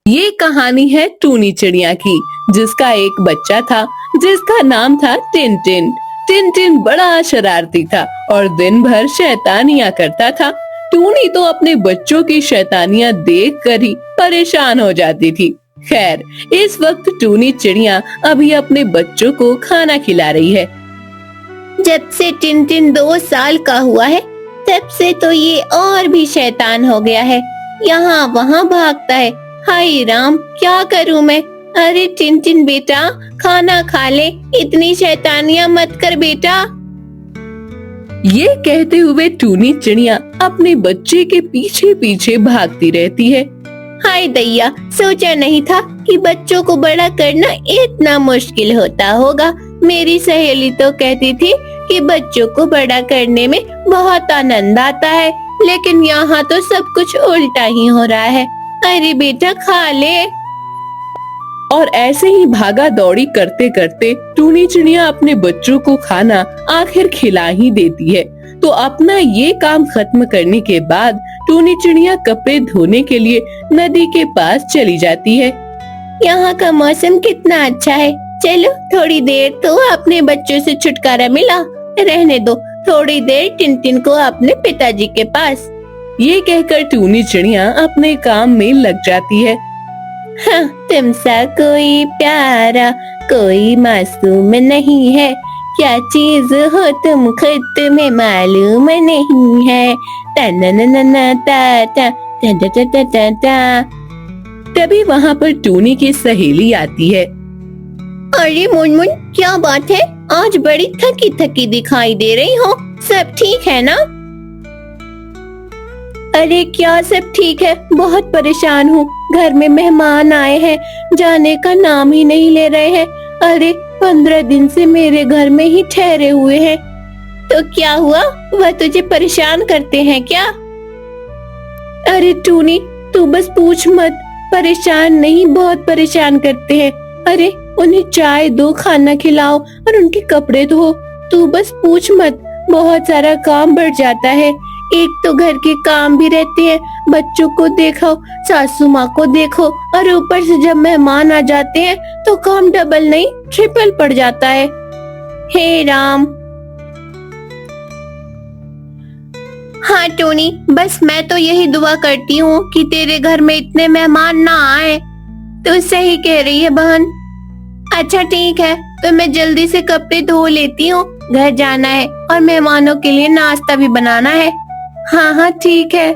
ये कहानी है टूनी चिड़िया की, जिसका एक बच्चा था जिसका नाम था टिन-टिन। टिन-टिन बड़ा शरारती था और दिन भर शैतानियाँ करता था। टूनी तो अपने बच्चों की शैतानियाँ देखकर ही परेशान हो जाती थी। खैर, इस वक्त टूनी चिड़िया अभी अपने बच्चों को खाना खिला रही है। जब से टिन-टिन 2 साल का हुआ है, तब से तो ये और भी शैतान हो गया है। यहाँ वहाँ भागता है। हाय राम, क्या करूँ मैं? अरे टिन-टिन बेटा, खाना खा ले, इतनी शैतानियाँ मत कर बेटा। ये कहते हुए टूनी चिड़िया अपने बच्चे के पीछे पीछे भागती रहती है। हाय दैया, सोचा नहीं था कि बच्चों को बड़ा करना इतना मुश्किल होता होगा। मेरी सहेली तो कहती थी कि बच्चों को बड़ा करने में बहुत आनंद आता है, लेकिन यहाँ तो सब कुछ उल्टा ही हो रहा है। अरे बेटा, खा ले। और ऐसे ही भागा दौड़ी करते करते टूनी चिड़िया अपने बच्चों को खाना आखिर खिला ही देती है। तो अपना ये काम खत्म करने के बाद टूनी चिड़िया कपड़े धोने के लिए नदी के पास चली जाती है। यहाँ का मौसम कितना अच्छा है। चलो थोड़ी देर तो अपने बच्चों से छुटकारा मिला। रहने दो थोड़ी देर टिन-टिन को अपने पिताजी के पास। ये कहकर टूनी चिड़िया अपने काम में लग जाती है। हाँ, तुमसा कोई प्यारा कोई मासूम नहीं है, क्या चीज हो तुम खुद तुम्हें मालूम नहीं है। ता ना ना ना ना ता ता ता ता ता ता ता ता। तभी वहाँ पर टूनी की सहेली आती है। अरे मुनमुन, क्या बात है? आज बड़ी थकी थकी दिखाई दे रही हो। सब ठीक है ना? अरे क्या सब ठीक है, बहुत परेशान हूँ। घर में मेहमान आए हैं, जाने का नाम ही नहीं ले रहे हैं। अरे 15 दिन से मेरे घर में ही ठहरे हुए हैं। तो क्या हुआ? वह तुझे परेशान करते हैं क्या? अरे टूनी, तू बस पूछ मत। परेशान नहीं, बहुत परेशान करते हैं। अरे उन्हें चाय दो, खाना खिलाओ और उनके कपड़े धो। तू बस पूछ मत, बहुत सारा काम बढ़ जाता है। एक तो घर के काम भी रहते हैं, बच्चों को देखो, सासू माँ को देखो, और ऊपर से जब मेहमान आ जाते हैं तो काम डबल नहीं ट्रिपल पड़ जाता है। हे राम। हाँ टोनी, बस मैं तो यही दुआ करती हूँ कि तेरे घर में इतने मेहमान ना आए। तू सही कह रही है बहन। अच्छा ठीक है, तो मैं जल्दी से कपड़े धो लेती हूँ। घर जाना है और मेहमानों के लिए नाश्ता भी बनाना है। हाँ हाँ ठीक है।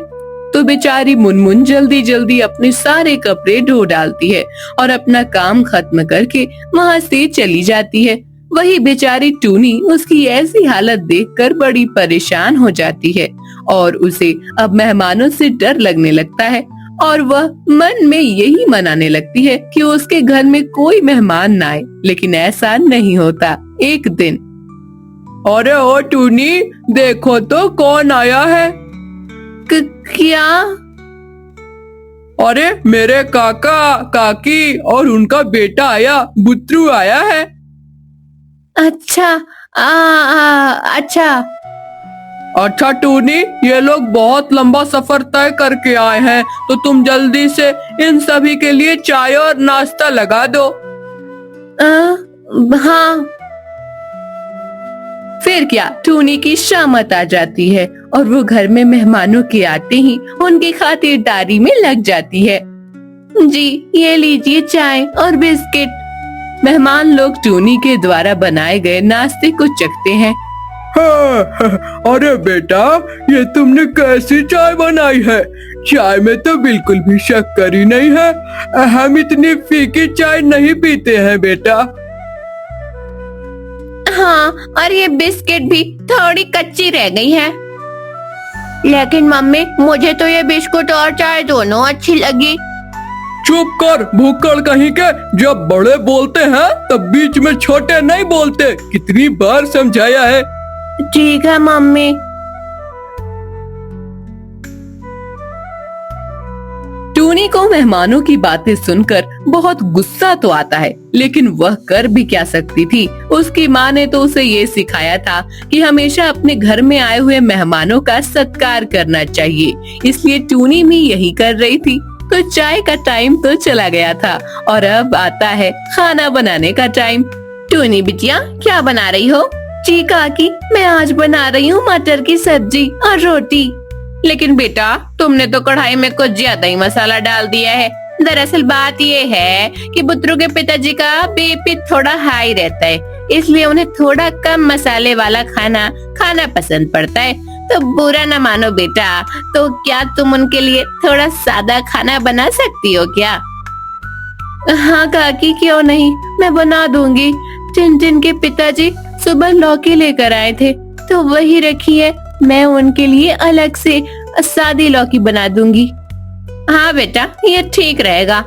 तो बेचारी मुनमुन जल्दी जल्दी अपने सारे कपड़े धो डालती है और अपना काम खत्म करके वहाँ से चली जाती है। वही बेचारी टूनी उसकी ऐसी हालत देखकर बड़ी परेशान हो जाती है और उसे अब मेहमानों से डर लगने लगता है और वह मन में यही मनाने लगती है कि उसके घर में कोई मेहमान ना आए। लेकिन ऐसा नहीं होता। एक दिन, अरे ओ टूनी, देखो तो कौन आया है। क्या? अरे मेरे काका काकी और उनका बेटा आया, बुत्रू आया है। अच्छा अच्छा। अच्छा टूनी, ये लोग बहुत लंबा सफर तय करके आए हैं, तो तुम जल्दी से इन सभी के लिए चाय और नाश्ता लगा दो। हाँ। फिर क्या, टूनी की शामत आ जाती है और वो घर में मेहमानों के आते ही उनकी खातिरदारी में लग जाती है। जी, ये लीजिए चाय और बिस्किट। मेहमान लोग टूनी के द्वारा बनाए गए नाश्ते को चखते हैं। अरे बेटा, ये तुमने कैसी चाय बनाई है? चाय में तो बिल्कुल भी शक्कर ही नहीं है। हम इतनी फीकी चाय नहीं पीते हैं बेटा। हाँ, और ये बिस्किट भी थोड़ी कच्ची रह गई है। लेकिन मम्मी, मुझे तो ये बिस्कुट और चाय दोनों अच्छी लगी। चुप कर भूखड़ कहीं के। जब बड़े बोलते हैं तब बीच में छोटे नहीं बोलते। कितनी बार समझाया है। ठीक है मम्मी। टूनी को मेहमानों की बातें सुनकर बहुत गुस्सा तो आता है, लेकिन वह कर भी क्या सकती थी। उसकी माँ ने तो उसे ये सिखाया था कि हमेशा अपने घर में आए हुए मेहमानों का सत्कार करना चाहिए, इसलिए टूनी भी यही कर रही थी। तो चाय का टाइम तो चला गया था और अब आता है खाना बनाने का टाइम। टूनी बिटिया, क्या बना रही हो? जी काकी, मैं आज बना रही हूँ मटर की सब्जी और रोटी। लेकिन बेटा, तुमने तो कढ़ाई में कुछ ज्यादा ही मसाला डाल दिया है। दरअसल बात ये है कि बुत्रू के पिताजी का बीपी थोड़ा हाई रहता है, इसलिए उन्हें थोड़ा कम मसाले वाला खाना खाना पसंद पड़ता है। तो बुरा न मानो बेटा, तो क्या तुम उनके लिए थोड़ा सादा खाना बना सकती हो क्या? हाँ काकी, क्यों नहीं, मैं बना दूंगी। टिनटिन के पिताजी सुबह लौकी लेकर आए थे, तो वही रखी है। मैं उनके लिए अलग से सादी लौकी बना दूंगी। हाँ बेटा, ये ठीक रहेगा।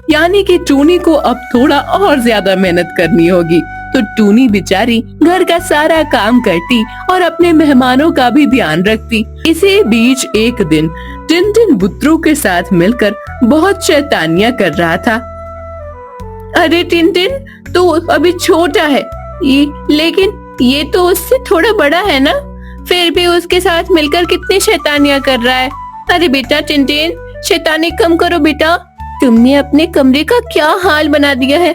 यानी कि टूनी को अब थोड़ा और ज्यादा मेहनत करनी होगी। तो टूनी बेचारी घर का सारा काम करती और अपने मेहमानों का भी ध्यान रखती। इसी बीच एक दिन टिनटिन बुत्रू के साथ मिलकर बहुत शैतानियां कर रहा था। अरे टिनटिन, तू अभी छोटा है, लेकिन ये तो उससे थोड़ा बड़ा है ना, फिर भी उसके साथ मिलकर कितनी शैतानियां कर रहा है। अरे बेटा टिनटिन, शैतानी कम करो बेटा। तुमने अपने कमरे का क्या हाल बना दिया है।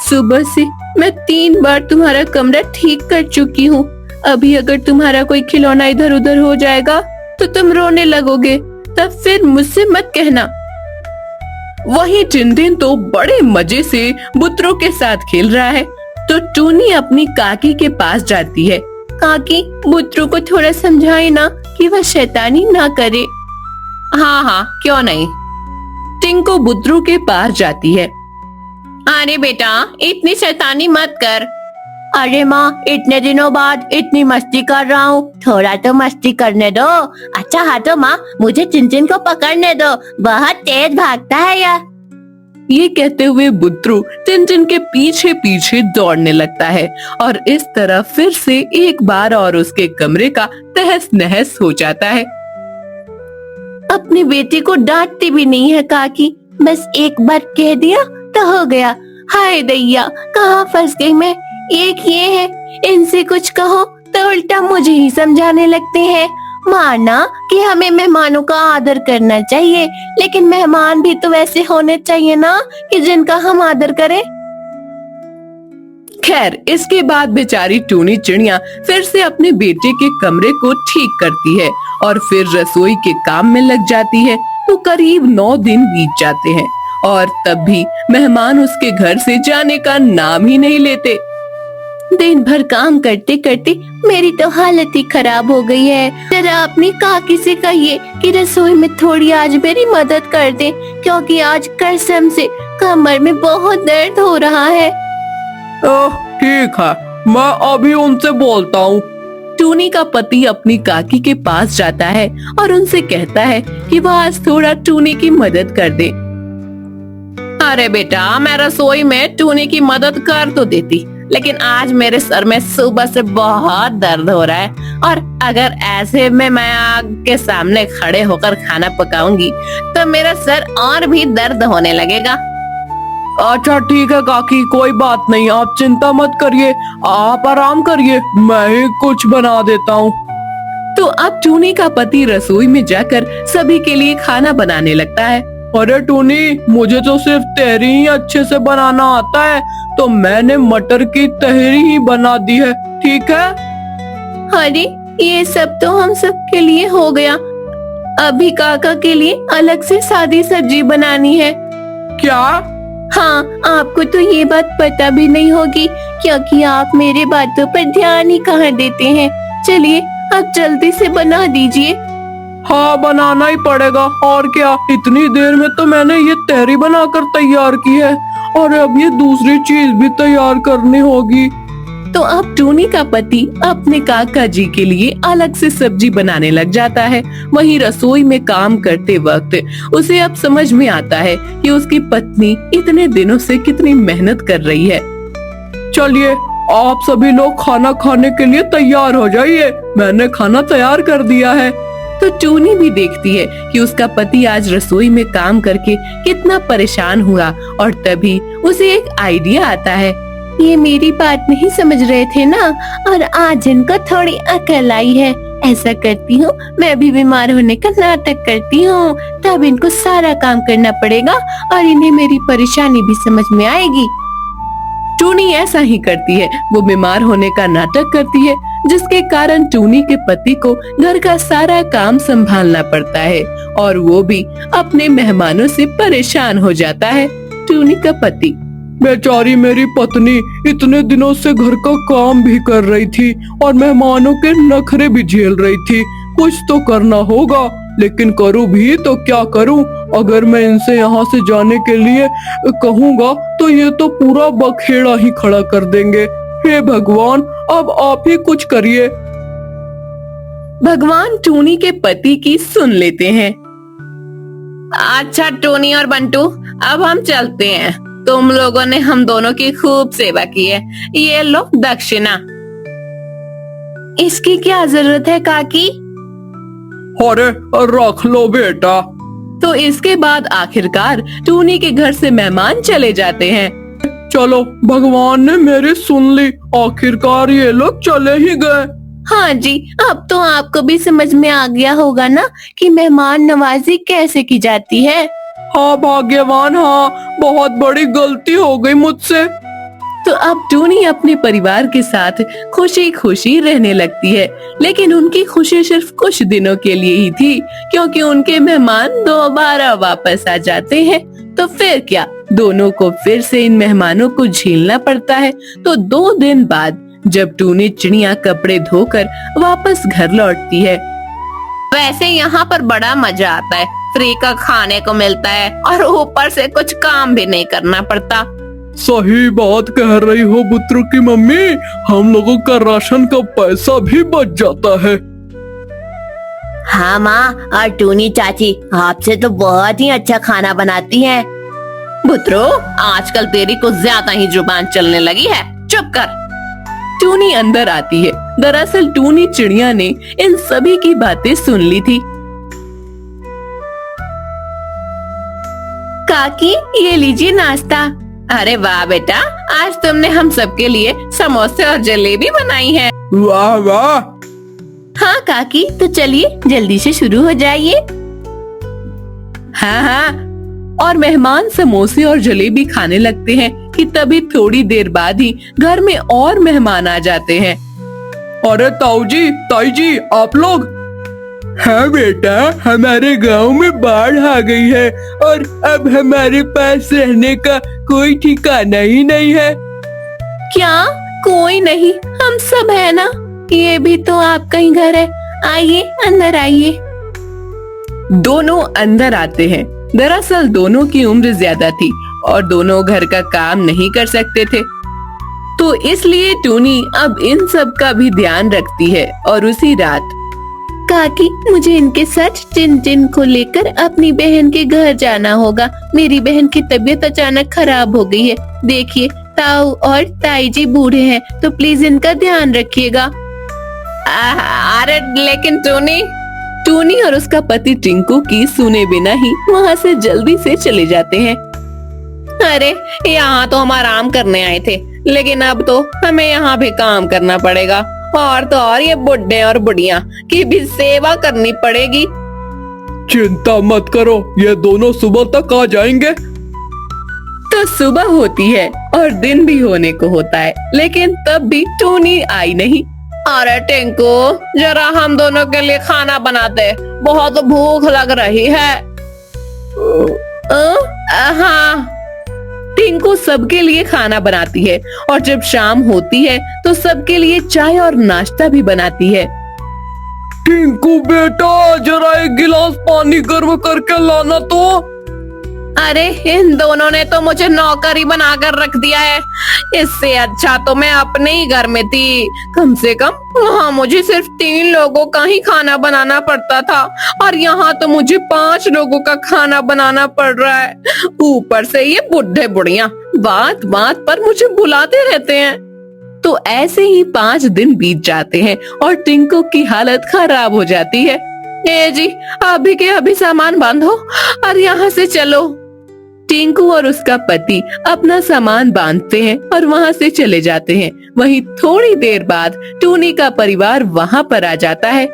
सुबह से मैं 3 बार तुम्हारा कमरा ठीक कर चुकी हूँ। अभी अगर तुम्हारा कोई खिलौना इधर उधर हो जाएगा तो तुम रोने लगोगे, तब फिर मुझसे मत कहना। वही टिनटिन तो बड़े मजे से बुत्रू के साथ खेल रहा है। तो टूनी अपनी काकी के पास जाती है। काकी, बुत्रू को थोड़ा समझाए ना कि वह शैतानी ना करे। हाँ हाँ, क्यों नहीं। टिंको बुत्रू के पास जाती है। अरे बेटा, इतनी शैतानी मत कर। अरे माँ, इतने दिनों बाद इतनी मस्ती कर रहा हूँ, थोड़ा तो मस्ती करने दो। अच्छा हाथों माँ, मुझे टिनटिन को पकड़ने दो, बहुत तेज भागता है यार। ये कहते हुए बुत्रू टिनटिन के पीछे पीछे दौड़ने लगता है और इस तरह फिर से एक बार और उसके कमरे का तहस नहस हो जाता है। अपनी बेटी को डांटती भी नहीं है काकी, बस एक बार कह दिया तो हो गया। हाय दैया, कहाँ फंस गई मैं। एक ये है, इनसे कुछ कहो तो उल्टा मुझे ही समझाने लगते हैं। माना कि हमें मेहमानों का आदर करना चाहिए, लेकिन मेहमान भी तो वैसे होने चाहिए ना कि जिनका हम आदर करें। खैर, इसके बाद बेचारी टूनी चिड़िया फिर से अपने बेटे के कमरे को ठीक करती है और फिर रसोई के काम में लग जाती है। तो करीब 9 दिन बीत जाते हैं और तब भी मेहमान उसके घर से जाने का नाम ही नहीं लेते। दिन भर काम करते करते मेरी तो हालत ही खराब हो गई है। जरा अपनी काकी से कहिए कि रसोई में थोड़ी आज मेरी मदद कर दे, क्योंकि आज कसम से कमर में बहुत दर्द हो रहा है। ठीक है, मैं अभी उनसे बोलता हूँ। टूनी का पति अपनी काकी के पास जाता है और उनसे कहता है कि वह आज थोड़ा टूनी की मदद कर दे। अरे बेटा, मैं रसोई में टूनी की मदद कर तो देती, लेकिन आज मेरे सर में सुबह से बहुत दर्द हो रहा है और अगर ऐसे में मैं आग के सामने खड़े होकर खाना पकाऊंगी तो मेरा सर और भी दर्द होने लगेगा। अच्छा ठीक है काकी, कोई बात नहीं, आप चिंता मत करिए, आप आराम करिए, मैं ही कुछ बना देता हूँ। तो अब टूनी का पति रसोई में जाकर सभी के लिए खाना बनाने लगता है। अरे टूनी, मुझे तो सिर्फ तहरी ही अच्छे से बनाना आता है, तो मैंने मटर की तहरी ही बना दी है, ठीक है? अरे ये सब तो हम सब के लिए हो गया, अभी काका के लिए अलग से सादी सब्जी बनानी है। क्या? हाँ, आपको तो ये बात पता भी नहीं होगी, क्योंकि आप मेरे बातों पर ध्यान ही कहाँ देते हैं। चलिए आप जल्दी से बना दीजिए। हाँ, बनाना ही पड़ेगा, और क्या, इतनी देर में तो मैंने ये तहरी बनाकर तैयार की है और अब ये दूसरी चीज भी तैयार करनी होगी। तो अब टूनी का पति अपने काका जी के लिए अलग से सब्जी बनाने लग जाता है। वहीं रसोई में काम करते वक्त उसे अब समझ में आता है कि उसकी पत्नी इतने दिनों से कितनी मेहनत कर रही है। चलिए, आप सभी लोग खाना खाने के लिए तैयार हो जाइए, मैंने खाना तैयार कर दिया है। तो टूनी भी देखती है कि उसका पति आज रसोई में काम करके कितना परेशान हुआ और तभी उसे एक आइडिया आता है। ये मेरी बात नहीं समझ रहे थे ना, और आज इनको थोड़ी अकल आई है। ऐसा करती हूँ, मैं भी बीमार होने का नाटक करती हूँ, तब इनको सारा काम करना पड़ेगा और इन्हें मेरी परेशानी भी समझ में आएगी। टूनी ऐसा ही करती है। वो बीमार होने का नाटक करती है, जिसके कारण टूनी के पति को घर का सारा काम संभालना पड़ता है और वो भी अपने मेहमानों से परेशान हो जाता है। टूनी का पति: बेचारी मेरी पत्नी इतने दिनों से घर का काम भी कर रही थी और मेहमानों के नखरे भी झेल रही थी। कुछ तो करना होगा, लेकिन करूँ भी तो क्या करूँ? अगर मैं इनसे यहाँ से जाने के लिए कहूँगा तो ये तो पूरा बखेड़ा ही खड़ा कर देंगे। हे भगवान, अब आप ही कुछ करिए। भगवान टूनी के पति की सुन लेते हैं। अच्छा टूनी और बंटू, अब हम चलते हैं। तुम लोगों ने हम दोनों की खूब सेवा की है, ये लो दक्षिणा। इसकी क्या जरूरत है काकी? अरे रख लो बेटा। तो इसके बाद आखिरकार टूनी के घर से मेहमान चले जाते हैं। चलो, भगवान ने मेरी सुन ली, आखिरकार ये लोग चले ही गए। हाँ जी, अब तो आपको भी समझ में आ गया होगा ना कि मेहमान नवाजी कैसे की जाती है। हाँ भाग्यवान, हाँ, बहुत बड़ी गलती हो गई मुझसे। तो अब टूनी अपने परिवार के साथ खुशी खुशी रहने लगती है, लेकिन उनकी खुशी सिर्फ कुछ दिनों के लिए ही थी, क्योंकि उनके मेहमान दोबारा वापस आ जाते हैं। तो फिर क्या, दोनों को फिर से इन मेहमानों को झेलना पड़ता है। तो 2 दिन बाद जब टूनी चिड़िया कपड़े धोकर वापस घर लौटती है। वैसे यहाँ पर बड़ा मजा आता है, फ्री का खाने को मिलता है और ऊपर से कुछ काम भी नहीं करना पड़ता। सही बात कह रही हो बुत्रु की मम्मी, हम लोगों का राशन का पैसा भी बच जाता है। हाँ माँ, और टूनी चाची आपसे तो बहुत ही अच्छा खाना बनाती हैं। बुत्रो, आजकल तेरी कुछ ज्यादा ही जुबान चलने लगी है, चुप कर। टूनी अंदर आती है। दरअसल टूनी चिड़िया ने इन सभी की बातें सुन ली थी। काकी, ये लीजिए नाश्ता। अरे वाह बेटा, आज तुमने हम सबके लिए समोसे और जलेबी बनाई है। वाह वाह। हाँ काकी, तो चलिए जल्दी से शुरू हो जाइए। हाँ हाँ। और मेहमान समोसे और जलेबी खाने लगते हैं कि तभी थोड़ी देर बाद ही घर में और मेहमान आ जाते हैं। अरे ताऊ जी, ताई जी, आप लोग? हाँ बेटा, हमारे गांव में बाढ़ आ गई है और अब हमारे पास रहने का कोई ठिकाना ही नहीं है। क्या? कोई नहीं, हम सब है ना। ये भी तो आपका ही घर है। आइए, अंदर आइए। दोनों अंदर आते हैं। दरअसल दोनों की उम्र ज्यादा थी और दोनों घर का काम नहीं कर सकते थे, तो इसलिए टूनी अब इन सब का भी ध्यान रखती है। और उसी रात काकी, मुझे इनके साथ टिन को लेकर अपनी बहन के घर जाना होगा। मेरी बहन की तबीयत अचानक खराब हो गई है। देखिए, ताऊ और ताई जी बूढ़े हैं, तो प्लीज इनका ध्यान रखिएगा। अरे लेकिन टूनी और उसका पति टिंकू की सुने बिना ही वहाँ से जल्दी से चले जाते हैं। अरे यहाँ तो हम आराम करने आए थे, लेकिन अब तो हमें यहाँ भी काम करना पड़ेगा, और तो और ये बुढ़े और बुढ़िया की भी सेवा करनी पड़ेगी। चिंता मत करो, ये दोनों सुबह तक आ जाएंगे। तो सुबह होती है और दिन भी होने को होता है, लेकिन तब भी टूनी आई नहीं। अरे टिंकू, जरा हम दोनों के लिए खाना बना दे, बहुत भूख लग रही है। हाँ। टिंकू सबके लिए खाना बनाती है और जब शाम होती है तो सबके लिए चाय और नाश्ता भी बनाती है। टिंकू बेटा, जरा एक गिलास पानी गर्म करके लाना तो। अरे इन दोनों ने तो मुझे नौकरी बनाकर रख दिया है। इससे अच्छा तो मैं अपने ही घर में थी। कम से कम वहाँ मुझे सिर्फ 3 लोगों का ही खाना बनाना पड़ता था, और यहाँ तो मुझे 5 लोगों का खाना बनाना पड़ रहा है। ऊपर से ये बुढ़े बुढ़िया बात बात पर मुझे बुलाते रहते हैं। तो ऐसे ही 5 दिन बीत जाते हैं और टिंकू की हालत खराब हो जाती है। ए जी, अभी के अभी सामान बांधो और यहाँ से चलो। टिंकू और उसका पति अपना सामान बांधते हैं और वहाँ से चले जाते हैं। वहीं थोड़ी देर बाद टूनी का परिवार वहाँ पर आ जाता है।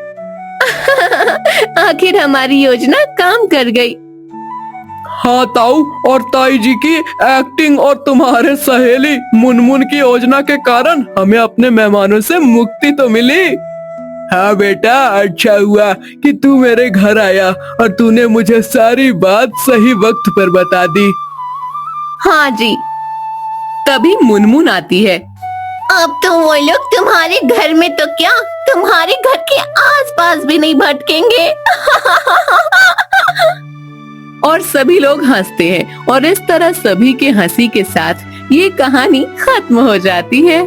आखिर हमारी योजना काम कर गई। हाँ ताऊ और ताई जी की एक्टिंग और तुम्हारे सहेली मुनमुन की योजना के कारण हमें अपने मेहमानों से मुक्ति तो मिली। हाँ बेटा, अच्छा हुआ कि तू मेरे घर आया और तूने मुझे सारी बात सही वक्त पर बता दी। हाँ जी। तभी मुनमुन आती है। अब तो वो लोग तुम्हारे घर में तो क्या, तुम्हारे घर के आसपास भी नहीं भटकेंगे। और सभी लोग हंसते हैं और इस तरह सभी के हंसी के साथ ये कहानी खत्म हो जाती है।